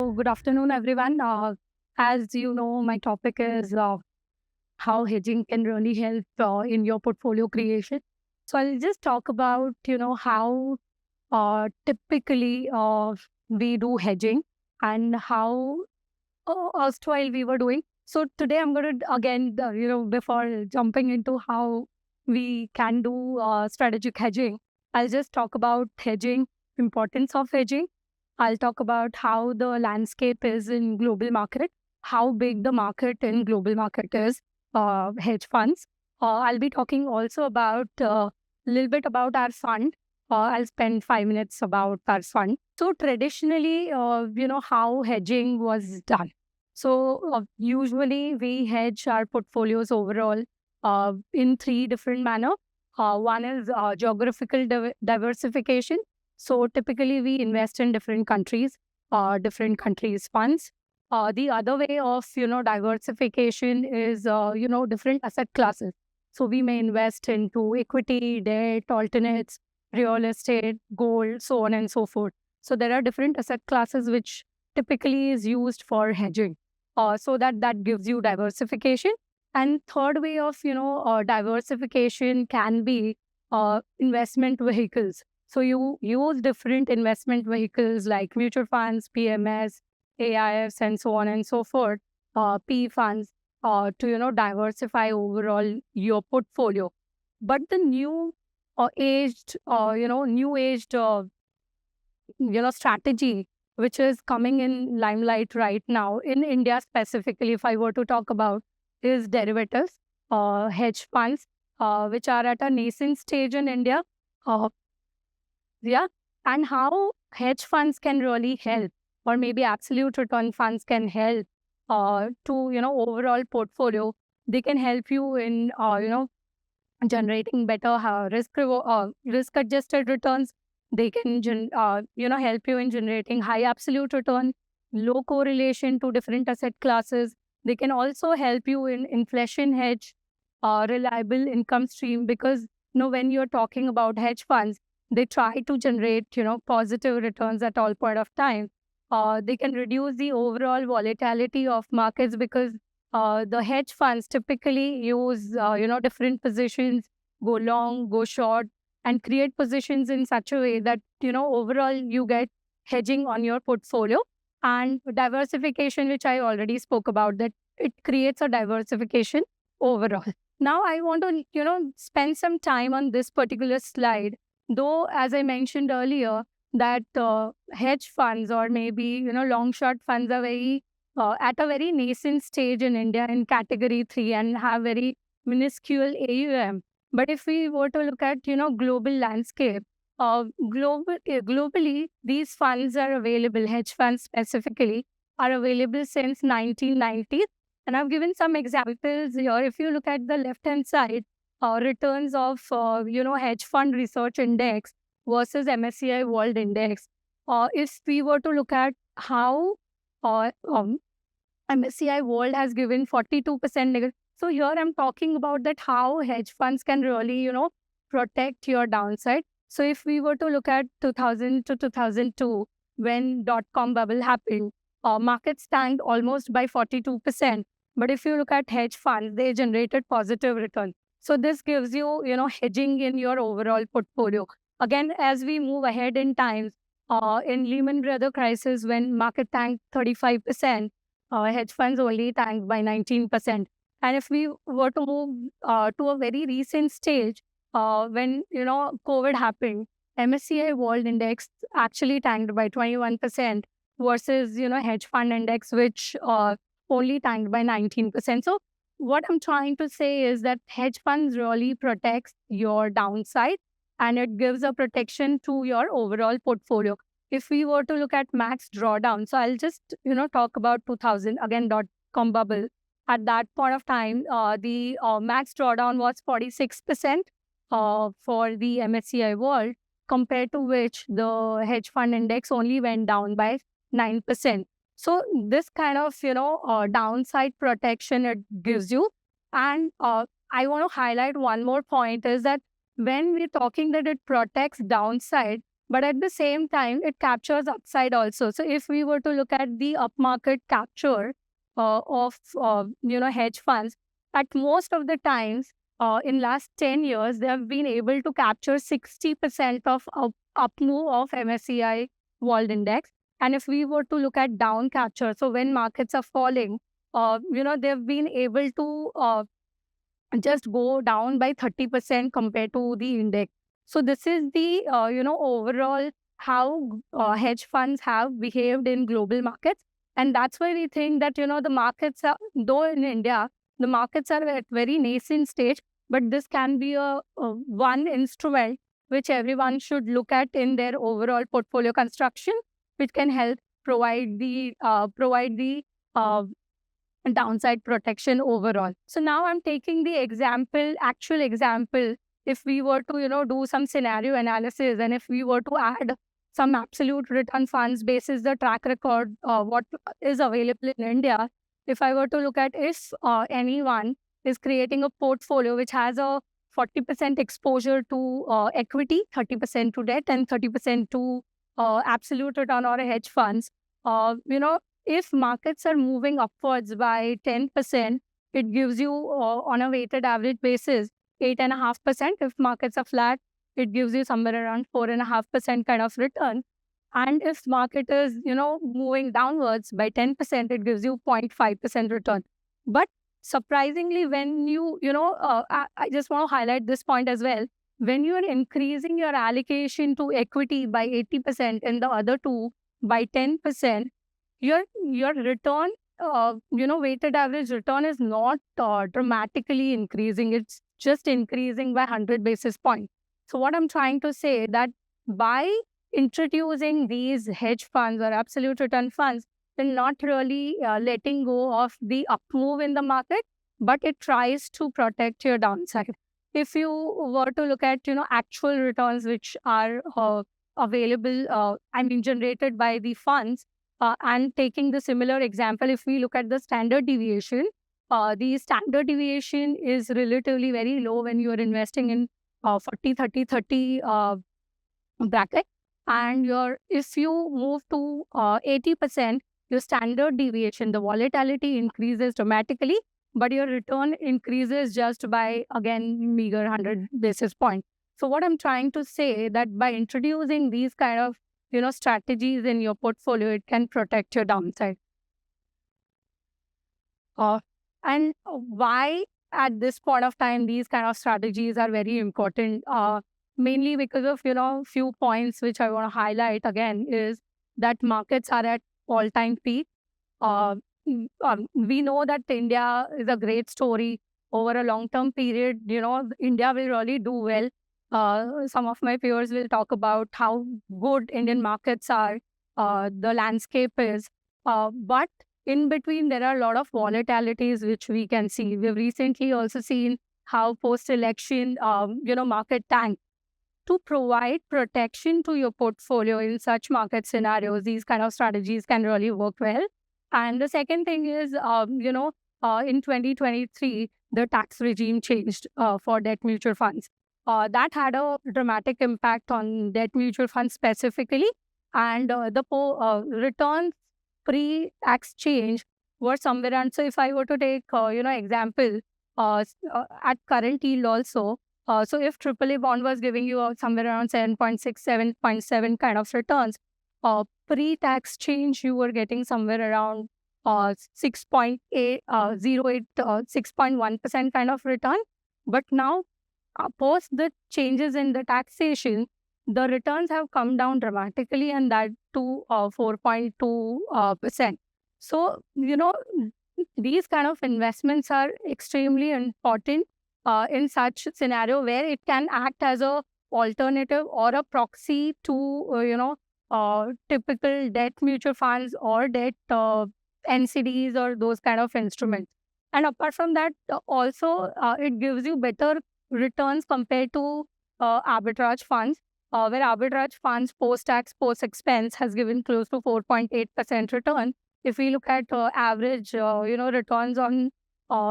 So, good afternoon, everyone. As you know, my topic is how hedging can really help in your portfolio creation. So, I'll just talk about how typically we do hedging and how erstwhile we were doing. So today I'm going to again, before jumping into how we can do strategic hedging, I'll just talk about hedging, importance of hedging. I'll talk about how the landscape is in global market, how big the market in global market is, hedge funds. I'll be talking also about a little bit about our fund. I'll spend 5 minutes about our fund. So traditionally, how hedging was done. So usually we hedge our portfolios overall in three different manner. One is geographical diversification. So typically we invest in different countries' funds. The other way of diversification is different asset classes. So we may invest into equity, debt, alternates, real estate, gold, so on and so forth. So there are different asset classes which typically is used for hedging. So that gives you diversification. And third way of diversification can be investment vehicles. So you use different investment vehicles like mutual funds, PMS, AIFs, and so on and so forth, P funds, to diversify overall your portfolio. But the new new aged strategy which is coming in limelight right now in India specifically, if I were to talk about, is derivatives, hedge funds, which are at a nascent stage in India. Uh, yeah, and how hedge funds can really help, or maybe absolute return funds can help to overall portfolio. They can help you in generating better risk adjusted returns. They can help you in generating high absolute return, low correlation to different asset classes. They can also help you in inflation hedge, reliable income stream, because when you're talking about hedge funds, they try to generate positive returns at all point of time. They can reduce the overall volatility of markets because the hedge funds typically use different positions, go long, go short, and create positions in such a way that overall you get hedging on your portfolio. And diversification, which I already spoke about, that it creates a diversification overall. Now I want to spend some time on this particular slide, though as I mentioned earlier that hedge funds or maybe long short funds are very at a very nascent stage in India in category 3 and have very minuscule AUM. But if we were to look at, global landscape, globally, these funds are available, hedge funds specifically, are available since 1990s. And I've given some examples here. If you look at the left-hand side, returns of, hedge fund research index versus MSCI World Index. If we were to look at how MSCI World has given 42% negative. So here I'm talking about that how hedge funds can really, protect your downside. So if we were to look at 2000 to 2002, when dot-com bubble happened, markets tanked almost by 42%. But if you look at hedge funds, they generated positive return. So this gives you, hedging in your overall portfolio. Again, as we move ahead in times, in Lehman Brothers crisis, when market tanked 35%, hedge funds only tanked by 19%. And if we were to move to a very recent stage, when COVID happened, MSCI World Index actually tanked by 21% versus hedge fund index, which only tanked by 19%. So what I'm trying to say is that hedge funds really protects your downside and it gives a protection to your overall portfolio. If we were to look at max drawdown, so I'll just talk about 2000 again dot-com bubble. At that point of time, the max drawdown was 46% for the MSCI World, compared to which the hedge fund index only went down by 9%. So this kind of downside protection it gives you. And I want to highlight one more point is that when we're talking that it protects downside, but at the same time, it captures upside also. So if we were to look at the upmarket capture of hedge funds, at most of the times in last 10 years, they have been able to capture 60% of up move of MSCI World Index. And if we were to look at down capture, so when markets are falling, they've been able to just go down by 30% compared to the index. So this is the, overall how hedge funds have behaved in global markets. And that's why we think that, the markets are, though in India, the markets are at very nascent stage, but this can be a one instrument which everyone should look at in their overall portfolio construction, which can help provide the downside protection overall. So now I'm taking the actual example. If we were to, do some scenario analysis, and if we were to add some absolute return funds basis the track record, what is available in India, if I were to look at if anyone is creating a portfolio which has a 40% exposure to equity, 30% to debt, and 30% to absolute return or hedge funds, if markets are moving upwards by 10%, it gives you on a weighted average basis 8.5%. If markets are flat, it gives you somewhere around 4.5% kind of return. And if market is, moving downwards by 10%, it gives you 0.5% return. But surprisingly, when I just want to highlight this point as well. When you are increasing your allocation to equity by 80% and the other two by 10%, your return, weighted average return is not dramatically increasing. It's just increasing by 100 basis points. So what I'm trying to say that by introducing these hedge funds or absolute return funds, they're not really letting go of the up move in the market, but it tries to protect your downside. If you were to look at, actual returns which are available, generated by the funds, and taking the similar example, if we look at the standard deviation, the standard deviation is relatively very low when you are investing in 40, 30, 30 bracket. And if you move to 80%, your standard deviation, the volatility increases dramatically, but your return increases just by, again, meager 100 basis points. So what I'm trying to say that by introducing these kind of strategies in your portfolio, it can protect your downside. And why at this point of time, these kind of strategies are very important, mainly because of, few points which I want to highlight again is that markets are at all-time peak. We know that India is a great story over a long-term period. India will really do well. Some of my peers will talk about how good Indian markets are, the landscape is. But in between, there are a lot of volatilities which we can see. We've recently also seen how post-election, market tanked. To provide protection to your portfolio in such market scenarios, these kind of strategies can really work well. And the second thing is, in 2023, the tax regime changed for debt mutual funds. That had a dramatic impact on debt mutual funds specifically. And the returns pre-tax change were somewhere around. So if I were to take, example, at current yield also, so if AAA bond was giving you somewhere around 7.6, 7.7 kind of returns, pre-tax change, you were getting somewhere around 6.8, 6.1% kind of return. But now, post the changes in the taxation, the returns have come down dramatically, and that to 4.2%. So, these kind of investments are extremely important in such scenario where it can act as a alternative or a proxy to, typical debt mutual funds or debt NCDs or those kind of instruments. And apart from that, also it gives you better returns compared to arbitrage funds, where arbitrage funds post-tax, post-expense has given close to 4.8% return. If we look at average, returns on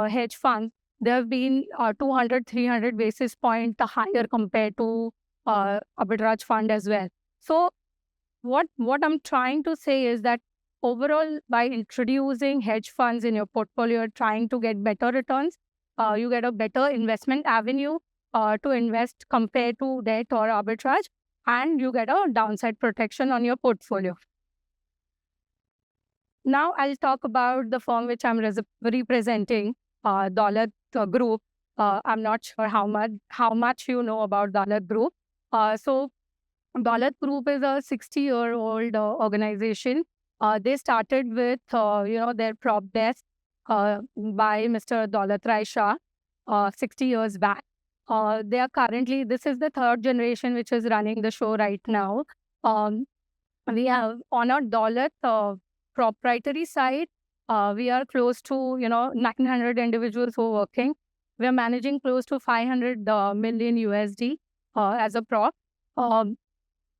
hedge funds, they have been 200, 300 basis point higher compared to arbitrage fund as well. So what I'm trying to say is that overall, by introducing hedge funds in your portfolio, you're trying to get better returns. You get a better investment avenue to invest compared to debt or arbitrage, and you get a downside protection on your portfolio. Now I'll talk about the firm which I'm representing, Daulat Group. I'm not sure how much you know about Daulat Group. So Daulat Group is a 60-year-old organization. They started with their prop desk by Mr. Daulat Rai Shah 60 years back. They are currently, this is the third generation which is running the show right now. We have on our Daulat proprietary side, we are close to 900 individuals who are working. We are managing close to 500 million USD as a prop.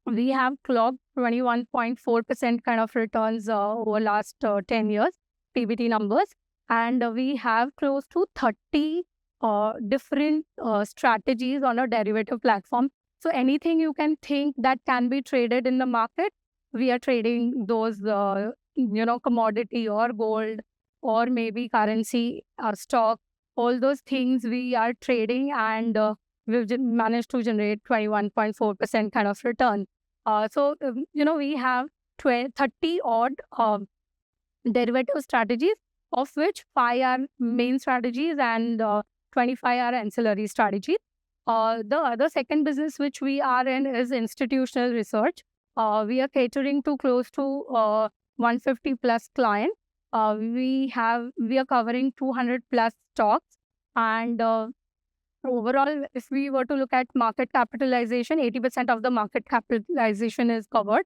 We have clocked 21.4% kind of returns over last 10 years, PBT numbers. And we have close to 30 different strategies on a derivative platform. So anything you can think that can be traded in the market, we are trading those, commodity or gold or maybe currency or stock. All those things we are trading, and we've managed to generate 21.4% kind of return. We have 30 odd derivative strategies, of which 5 are main strategies and 25 are ancillary strategies. The other second business which we are in is institutional research. We are catering to close to 150 plus clients. We are covering 200 plus stocks, and overall, if we were to look at market capitalization, 80% of the market capitalization is covered.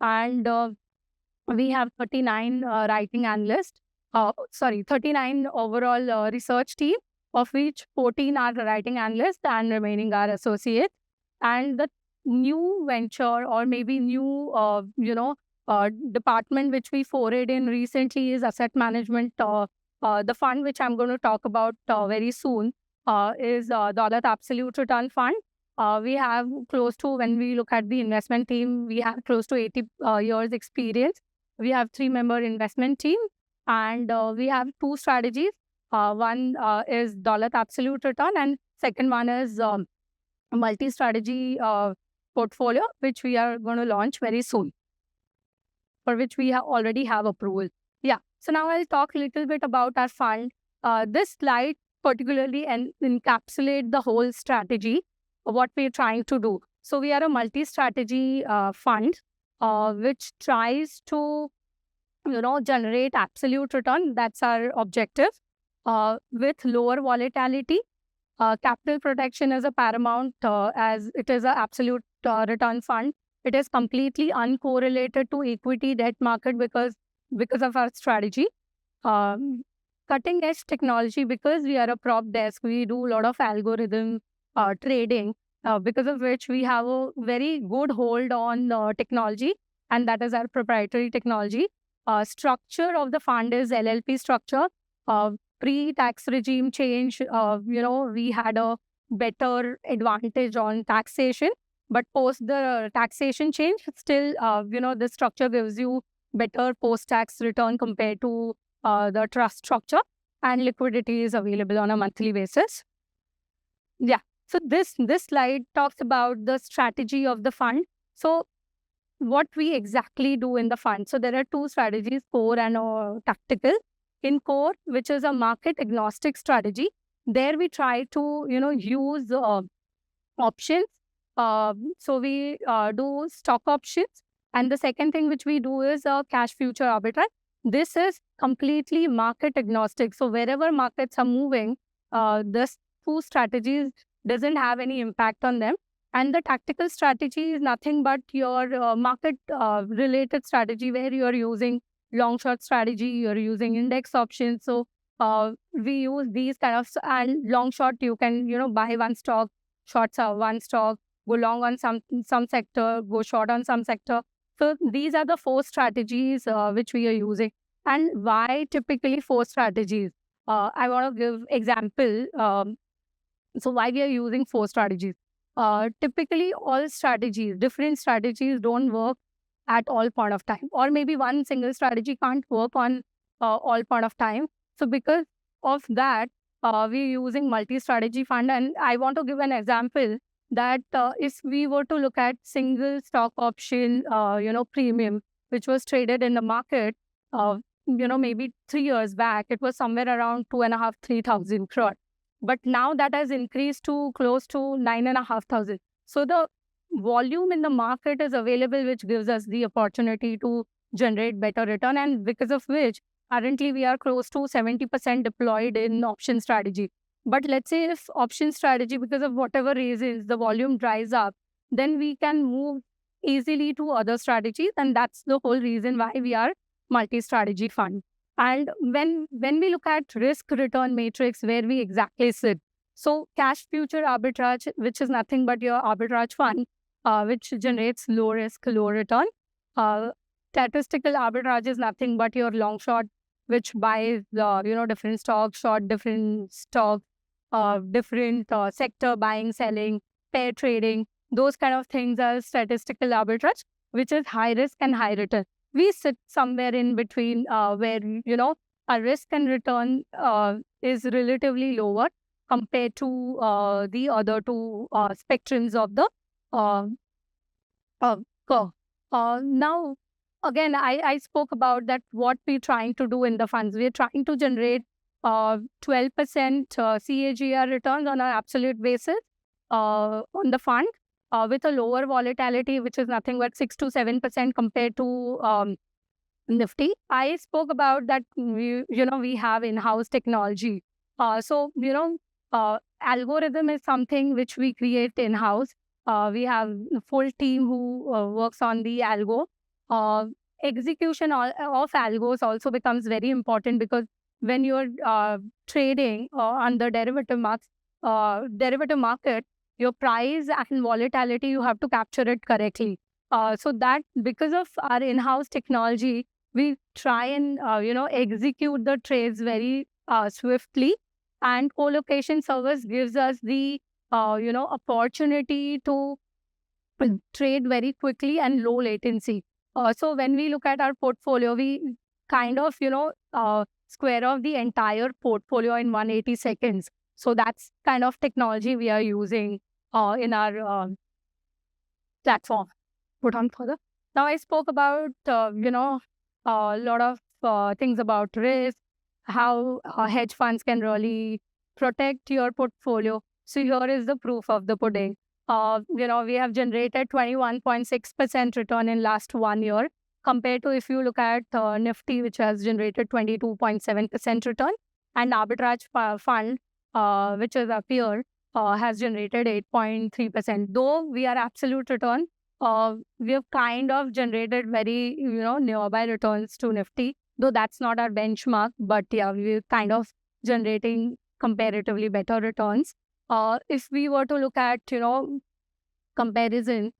And we have 39 writing analysts, 39 overall research team, of which 14 are writing analysts and remaining are associates. And the new venture or maybe new, department which we forayed in recently is asset management. The fund which I'm going to talk about very soon is Daulat Absolute Return Fund. We have close to, when we look at the investment team, we have close to 80 years experience. We have 3-member investment team, and we have 2 strategies. One is Daulat Absolute Return, and second one is multi-strategy portfolio, which we are going to launch very soon, for which we already have approval. Yeah. So now I'll talk a little bit about our fund. This slide particularly encapsulate the whole strategy of what we're trying to do. So we are a multi-strategy fund which tries to generate absolute return. That's our objective, with lower volatility. Capital protection is a paramount, as it is an absolute return fund. It is completely uncorrelated to equity debt market because of our strategy. Cutting edge technology, because we are a prop desk, we do a lot of algorithm trading, because of which we have a very good hold on technology, and that is our proprietary technology. Structure of the fund is LLP structure. Pre-tax regime change, we had a better advantage on taxation, but post the taxation change, still, the structure gives you better post-tax return compared to the trust structure, and liquidity is available on a monthly basis. Yeah. So this slide talks about the strategy of the fund. So what we exactly do in the fund. So there are 2 strategies, core and tactical. In core, which is a market agnostic strategy, there we try to, use options. So we do stock options. And the second thing which we do is cash future arbitrage. This is completely market agnostic. So wherever markets are moving, this 2 strategies doesn't have any impact on them. And the tactical strategy is nothing but your market related strategy, where you're using long short strategy, you're using index options. So we use these kind of, and long short, you can, buy one stock, short one stock, go long on some sector, go short on some sector. So these are the 4 strategies which we are using. And why typically 4 strategies? I want to give example. So why we are using 4 strategies? typically different strategies don't work at all point of time, or maybe one single strategy can't work on all point of time. So because of that, we're using multi-strategy fund. And I want to give an example that if we were to look at single stock option, premium, which was traded in the market, maybe 3 years back, it was somewhere around 2.5, 3,000 crore. But now that has increased to close to 9,500. So the volume in the market is available, which gives us the opportunity to generate better return. And because of which, currently we are close to 70% deployed in option strategy. But let's say if option strategy, because of whatever reasons, the volume dries up, then we can move easily to other strategies. And that's the whole reason why we are multi-strategy fund. And when we look at risk return matrix, where we exactly sit, so cash future arbitrage, which is nothing but your arbitrage fund, which generates low risk, low return. Statistical arbitrage is nothing but your long short, which buys different stocks, short different stocks, different sector buying, selling, pair trading. Those kind of things are statistical arbitrage, which is high risk and high return. We sit somewhere in between, where our risk and return is relatively lower compared to the other two spectrums of the curve. Now, again, I spoke about that what we're trying to do in the funds. We're trying to generate 12% CAGR returns on an absolute basis on the fund, with a lower volatility, which is nothing but 6 to 7% compared to Nifty. I spoke about that we have in-house technology. Algorithm is something which we create in-house. We have a full team who works on the algo. Execution of algos also becomes very important, because when you're trading on the derivative market, your price and volatility, you have to capture it correctly. So that because of our in-house technology, we try and execute the trades very swiftly, and co-location service gives us the opportunity to trade very quickly and low latency. So when we look at our portfolio, we kind of square off the entire portfolio in 180 seconds. So that's kind of technology we are using in our platform. Put on further. Now I spoke about a lot of things about risk, how hedge funds can really protect your portfolio. So here is the proof of the pudding. We have generated 21.6% return in last 1 year, compared to if you look at Nifty, which has generated 22.7% return, and arbitrage fund, which is a peer, has generated 8.3%. Though we are absolute return, we have kind of generated very nearby returns to Nifty, though that's not our benchmark, but yeah, we're kind of generating comparatively better returns. If we were to look at comparison,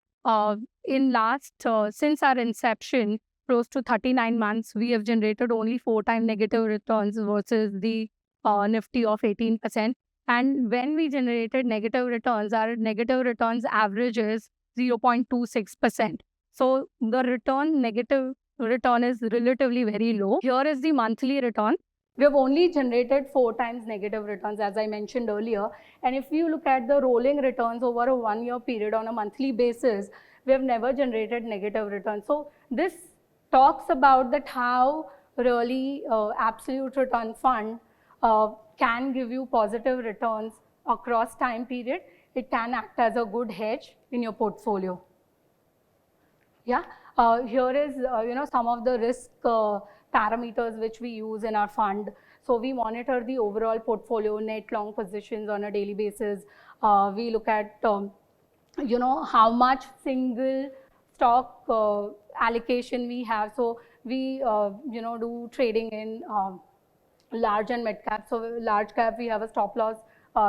in last since our inception, close to 39 months, we have generated only 4 times negative returns versus the Nifty of 18%. And when we generated negative returns, our negative returns average is 0.26%. So the negative return is relatively very low. Here is the monthly return. We have only generated 4 times negative returns, as I mentioned earlier. And if you look at the rolling returns over a 1 year period on a monthly basis, we have never generated negative returns. So this talks about that how really absolute return fund can give you positive returns across time period. It can act as a good hedge in your portfolio. Yeah, here is some of the risk parameters which we use in our fund. So we monitor the overall portfolio, net long positions on a daily basis. We look at how much single stock allocation we have. So we do trading in large and mid cap. So large cap we have a stop loss,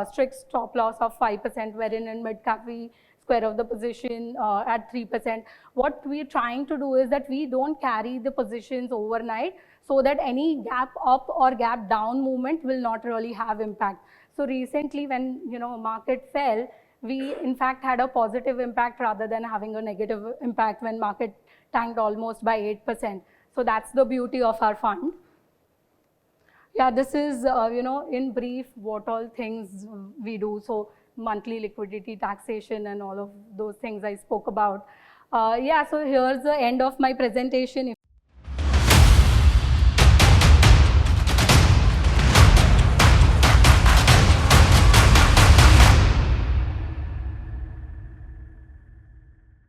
strict stop loss of 5%, wherein in mid cap we square off the position at 3%. What we're trying to do is that we don't carry the positions overnight, so that any gap up or gap down movement will not really have impact. So recently when market fell, we in fact had a positive impact rather than having a negative impact when market tanked almost by 8%. So that's the beauty of our fund. Yeah, this is, in brief, what all things we do. So monthly liquidity taxation and all of those things I spoke about. Yeah, so here's the end of my presentation.